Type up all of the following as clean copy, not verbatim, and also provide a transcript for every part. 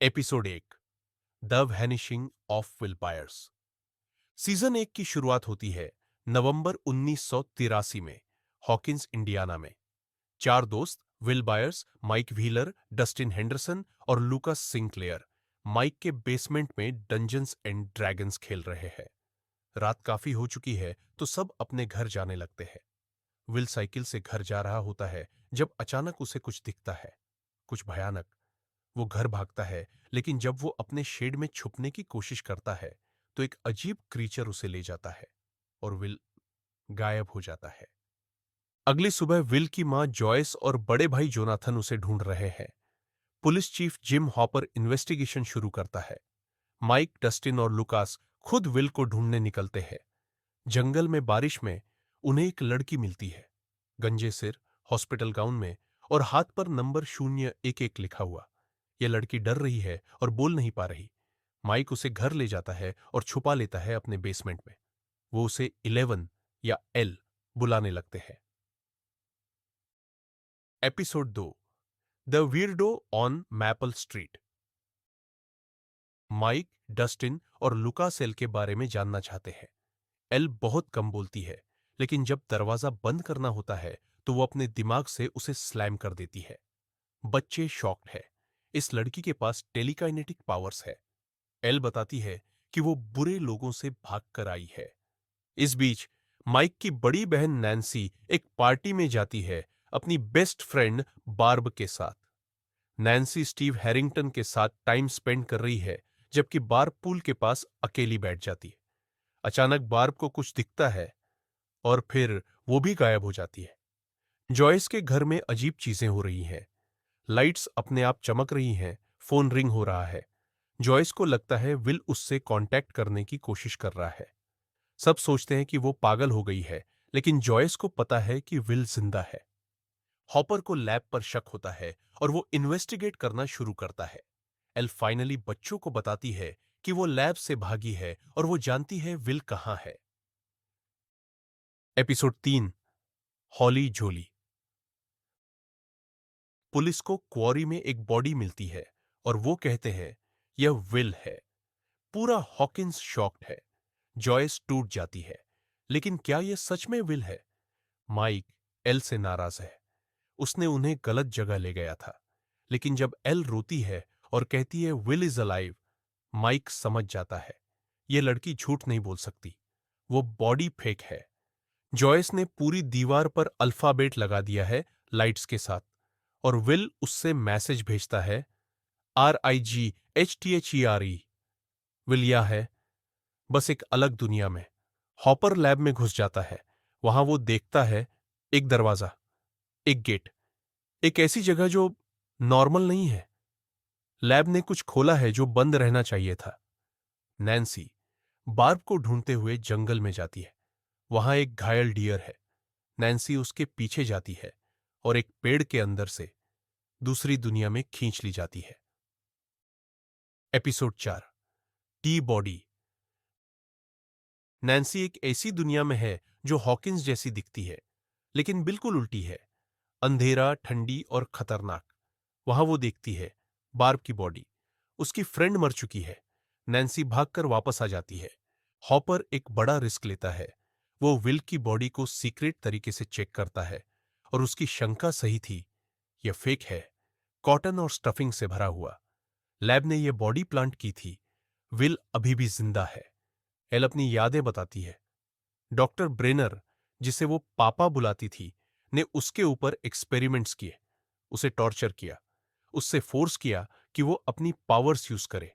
Episode 1 the vanishing of will buyers. Season 1 की शुरुआत होती है नवंबर 1983 में हॉकिंस इंडियाना में। चार दोस्त Will Byers, Mike Wheeler, Dustin Henderson और लुकास सिंक्लेयर माइक के बेसमेंट में डंजन्स एंड ड्रैगन्स खेल रहे हैं। रात काफी हो चुकी है तो सब अपने घर जाने लगते हैं। विल साइकिल से घर जा रहा होता है जब अचानक उसे कुछ दिखता है, कुछ भयानक। वो घर भागता है, लेकिन जब वो अपने शेड में छुपने की कोशिश करता है तो एक अजीब क्रीचर उसे ले जाता है और विल गायब हो जाता है। अगली सुबह विल की मां जॉयस और बड़े भाई जोनाथन उसे ढूंढ रहे हैं। Police chief gym hopper investigation शुरू करता है। माइक, डस्टिन और लुकास खुद विल को ढूंढने निकलते हैं। जंगल में बारिश में उन्हें एक लड़की मिलती है, गंजे सिर, हॉस्पिटल गाउन में और हाथ पर नंबर 011 लिखा हुआ। यह लड़की डर रही है और बोल नहीं पा रही। माइक उसे घर ले जाता है और छुपा लेता है अपने बेसमेंट में। वो उसे 11 या एल बुलाने लगते हैं। Episode 2 the weirdo on Maple Street. Mike, Dustin और लुकास एल के बारे में जानना चाहते हैं। एल बहुत कम बोलती है, लेकिन जब दरवाजा बंद करना होता है तो वो अपने दिमाग से उसे स्लैम कर देती है। बच्चे शॉक्ड है। इस लड़की के पास टेलीकाइनेटिक पावर्स है। एल बताती है कि वो बुरे लोगों से भागकर आई है। इस बीच माइक की बड़ी बहन नैन्सी एक पार्टी में जाती है अपनी बेस्ट फ्रेंड बार्ब के साथ। नैन्सी स्टीव हैरिंगटन के साथ टाइम स्पेंड कर रही है, जबकि बार्ब पूल के पास अकेली बैठ जाती है। अचानक बार्ब को कुछ दिखता है और फिर वो भी गायब हो जाती है। जॉयस के घर में अजीब चीजें हो रही हैं। लाइट्स अपने आप चमक रही हैं, फोन रिंग हो रहा है। जॉयस को लगता है विल उससे कांटेक्ट करने की कोशिश कर रहा है। सब सोचते हैं कि वो पागल हो गई है, लेकिन जॉयस को पता है कि विल जिंदा है। हॉपर को लैब पर शक होता है और वो इन्वेस्टिगेट करना शुरू करता है। एल फाइनली बच्चों को बताती है कि वो लैब से भागी है और वो जानती है विल कहां है। एपिसोड 3 हॉली जोली। पुलिस को क्वारी में एक बॉडी मिलती है और वो कहते हैं यह विल है। पूरा हॉकिंस शॉक्ड है। जॉयस टूट जाती है, लेकिन क्या यह सच में विल है? माइक एल से नाराज है। उसने उन्हें गलत जगह ले गया था। लेकिन जब एल रोती है और कहती है विल इज अलाइव, माइक समझ जाता है यह लड़की झूठ नहीं बोल सकती। वो बॉडी फेक है। जॉयस ने पूरी दीवार पर अल्फाबेट लगा दिया है लाइट्स के साथ, और विल उससे मैसेज भेजता है RIGHTHERE। विल यह है, बस एक अलग दुनिया में। हॉपर लैब में घुस जाता है। वहां वो देखता है एक दरवाजा, एक गेट, एक ऐसी जगह जो नॉर्मल नहीं है। लैब ने कुछ खोला है जो बंद रहना चाहिए था। नैन्सी बार्ब को ढूंढते हुए जंगल में जाती है। वहां एक घायल डियर है। नैन्सी उसके पीछे जाती है और एक पेड़ के अंदर से दूसरी दुनिया में खींच ली जाती है। Episode 4 T body. नैन्सी एक ऐसी दुनिया में है जो हॉकिंस जैसी दिखती है, लेकिन बिल्कुल उल्टी है। अंधेरा, ठंडी और खतरनाक। वहां वो देखती है बार्ब की बॉडी। उसकी फ्रेंड मर चुकी है। नैन्सी भागकर वापस आ जाती है। हॉपर एक बड़ा रिस्क लेता है। वो विल की बॉडी को सीक्रेट तरीके से चेक करता है और उसकी शंका सही थी। यह फेक है, कॉटन और स्टफिंग से भरा हुआ। लैब ने यह बॉडी प्लांट की थी। विल अभी भी जिंदा है। एल अपनी यादें बताती है। डॉक्टर ब्रेनर, जिसे वो पापा बुलाती थी, ने उसके ऊपर एक्सपेरिमेंट्स किए। उसे टॉर्चर किया, उससे फोर्स किया कि वो अपनी पावर्स यूज करे।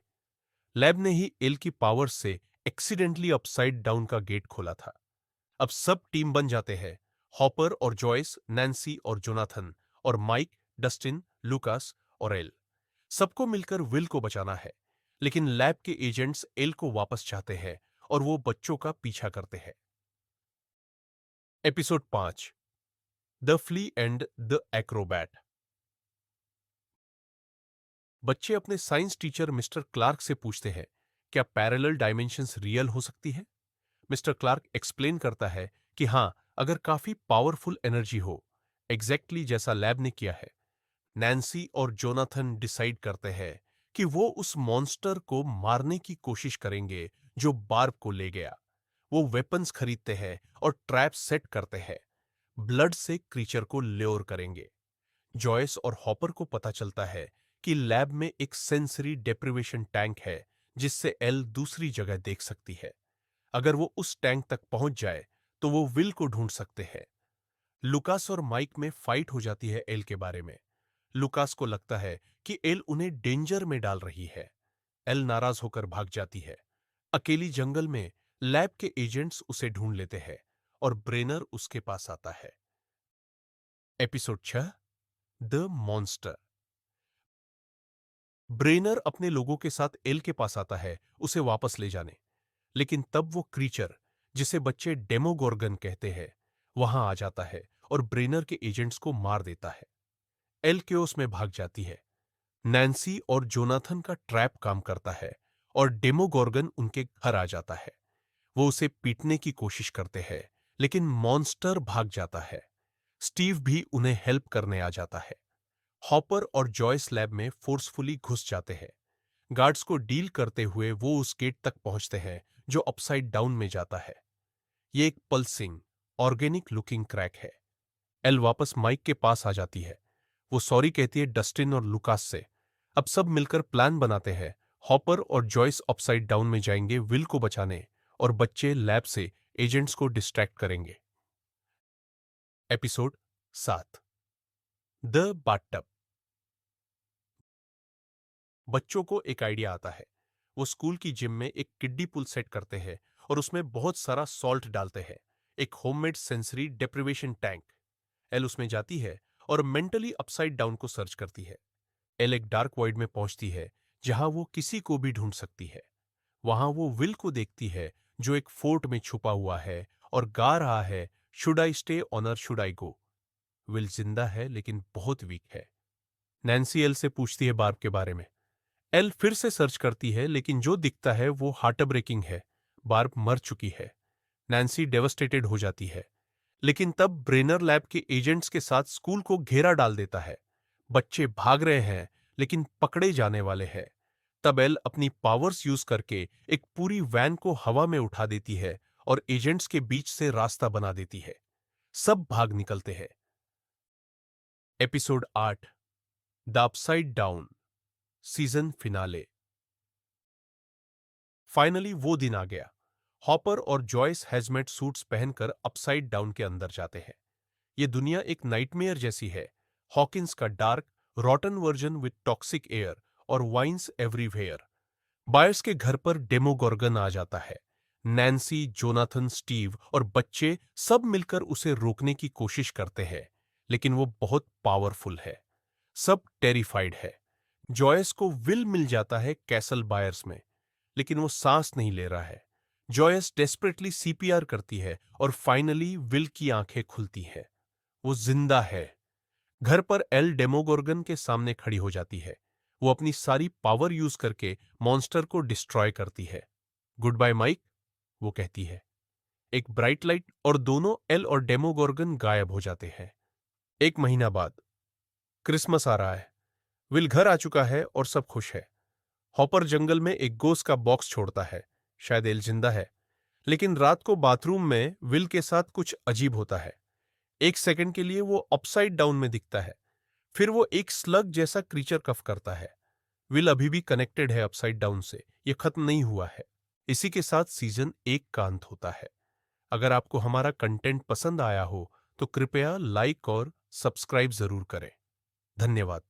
लैब ने ही एल की पावर्स से एक्सीडेंटली अपसाइड डाउन का गेट खोला था। अब सब टीम बन जाते हैं। हॉपर और जॉयस, नैन्सी और जोनाथन, और माइक, डस्टिन, लुकास और एल। सबको मिलकर विल को बचाना है, लेकिन लैब के एजेंट्स एल को वापस चाहते हैं और वो बच्चों का पीछा करते हैं। Episode 5 the flea and the Acrobat. बच्चे अपने साइंस टीचर मिस्टर क्लार्क से पूछते हैं क्या पैरेलल डायमेंशंस रियल हो सकती है। मिस्टर क्लार्क एक्सप्लेन करता है कि हां, अगर काफी पावरफुल एनर्जी हो, एग्जैक्टली जैसा लैब ने किया है। नैन्सी और जोनाथन डिसाइड करते हैं कि वो उस मॉन्स्टर को मारने की कोशिश करेंगे जो बार्ब को ले गया। वो वेपन्स खरीदते हैं और ट्रैप सेट करते हैं। ब्लड से क्रीचर को ल्योर करेंगे। जॉयस और हॉपर को पता चलता है कि लैब में एक सेंसरी डेप्रिवेशन टैंक है जिससे एल दूसरी जगह देख सकती है। अगर वो उस टैंक तक पहुंच जाए तो वो विल को ढूंढ सकते हैं। लुकास और माइक में फाइट हो जाती है एल के बारे में। लुकास को लगता है कि एल उन्हें डेंजर में डाल रही है। एल नाराज होकर भाग जाती है। अकेली जंगल में लैब के एजेंट्स उसे ढूंढ लेते हैं और ब्रेनर उसके पास आता है। Episode 6 the monster. ब्रेनर अपने लोगों के साथ एल के पास आता है उसे वापस ले जाने, लेकिन तब वो क्रीचर जिसे बच्चे डेमोगोर्गन कहते हैं वहां आ जाता है और ब्रेनर के एजेंट्स को मार देता है। एल केओस में भाग जाती है। नैन्सी और जोनाथन का ट्रैप काम करता है और डेमोगोर्गन उनके घर आ जाता है। वो उसे पीटने की कोशिश करते हैं, लेकिन मॉन्स्टर भाग जाता है। स्टीव भी उन्हें हेल्प करने आ जाता है। हॉपर और जॉयस लैब में फोर्सफुली घुस जाते हैं। गार्ड्स को डील करते हुए वो उस गेट तक पहुंचते हैं जो अपसाइड डाउन में जाता है। ये एक पल्सिंग, ऑर्गेनिक लुकिंग क्रैक है। एल वापस माइक के पास आ जाती है। वो सॉरी कहती है डस्टिन और लुकास से। अब सब मिलकर प्लान बनाते हैं। हॉपर और जॉयस अपसाइड डाउन में जाएंगे विल को बचाने और बच्चे लैब से एजेंट्स को डिस्ट्रैक्ट करेंगे। Episode 7 the bathtub. बच्चों को एक आइडिया आता है। वो स्कूल की जिम में एक किड्डी पुल सेट करते हैं और उसमें बहुत सारा सॉल्ट डालते हैं, एक homemade sensory deprivation tank. L उसमें जाती है और मेंटली अपसाइड डाउन को सर्च करती है। एल एक डार्क वॉइड में पहुंचती है जहां वो किसी को भी ढूंढ सकती है। वहां वो विल को देखती है जो एक फोर्ट में छुपा हुआ है और गा रहा है, शुड आई स्टे ऑन और शुड आई गो। विल जिंदा है लेकिन बहुत वीक है। नैन्सी एल से पूछती है बार्ब के बारे में। एल फिर से सर्च करती है लेकिन जो दिखता है वो हार्ट ब्रेकिंग है। बार्ब मर चुकी है। नैन्सी डेवस्टेटेड हो जाती है। लेकिन तब ब्रेनर लैब के एजेंट्स के साथ स्कूल को घेरा डाल देता है। बच्चे भाग रहे हैं लेकिन पकड़े जाने वाले हैं। तब एल अपनी पावर्स यूज करके एक पूरी वैन को हवा में उठा देती है और एजेंट्स के बीच से रास्ता बना देती है। सब भाग निकलते हैं। Episode 8 the upside down, season finale. Finally वो दिन आ गया। हॉपर और जॉयस हैजमेट सूट्स पहनकर अपसाइड डाउन के अंदर जाते हैं। ये दुनिया एक नाइटमेयर जैसी है। हॉकिंस का dark, रॉटन version with toxic air और वाइन्स एवरीवेयर। बायर्स के घर पर डेमोगोर्गन आ जाता है। नैन्सी, जोनाथन, स्टीव और बच्चे सब मिलकर उसे रोकने की कोशिश करते हैं, लेकिन वो बहुत पावरफुल है। सब टेरिफाइड है। जॉयस को विल मिल जाता है कैसल बायर्स में, लेकिन वो सांस नहीं ले रहा है। जॉयस डेस्परेटली सीपीआर करती है और फाइनली विल की आंखें खुलती हैं। वो जिंदा है। घर पर एल डेमोगोर्गन के सामने खड़ी हो जाती है। वो अपनी सारी पावर यूज करके मॉन्स्टर को डिस्ट्रॉय करती है। गुड बाय माइक, वो कहती है। एक ब्राइट लाइट और दोनों एल और डेमोगोर्गन गायब हो जाते हैं। एक महीना बाद क्रिसमस आ रहा है। विल घर आ चुका है और सब खुश है। हॉपर जंगल में एक गोस का बॉक्स छोड़ता है। शायद एल जिंदा है, लेकिन रात को बाथरूम में विल के साथ कुछ अजीब होता है। एक सेकंड के लिए वो अपसाइड डाउन में दिखता है, फिर वो एक स्लग जैसा क्रीचर कफ करता है। विल अभी भी कनेक्टेड है अपसाइड डाउन से, ये खत्म नहीं हुआ है। इसी के साथ सीजन 1 का अंत होता है। अगर आपको हमारा कंटेंट पसंद आया हो तो कृपया लाइक और सब्सक्राइब जरूर करें। धन्यवाद।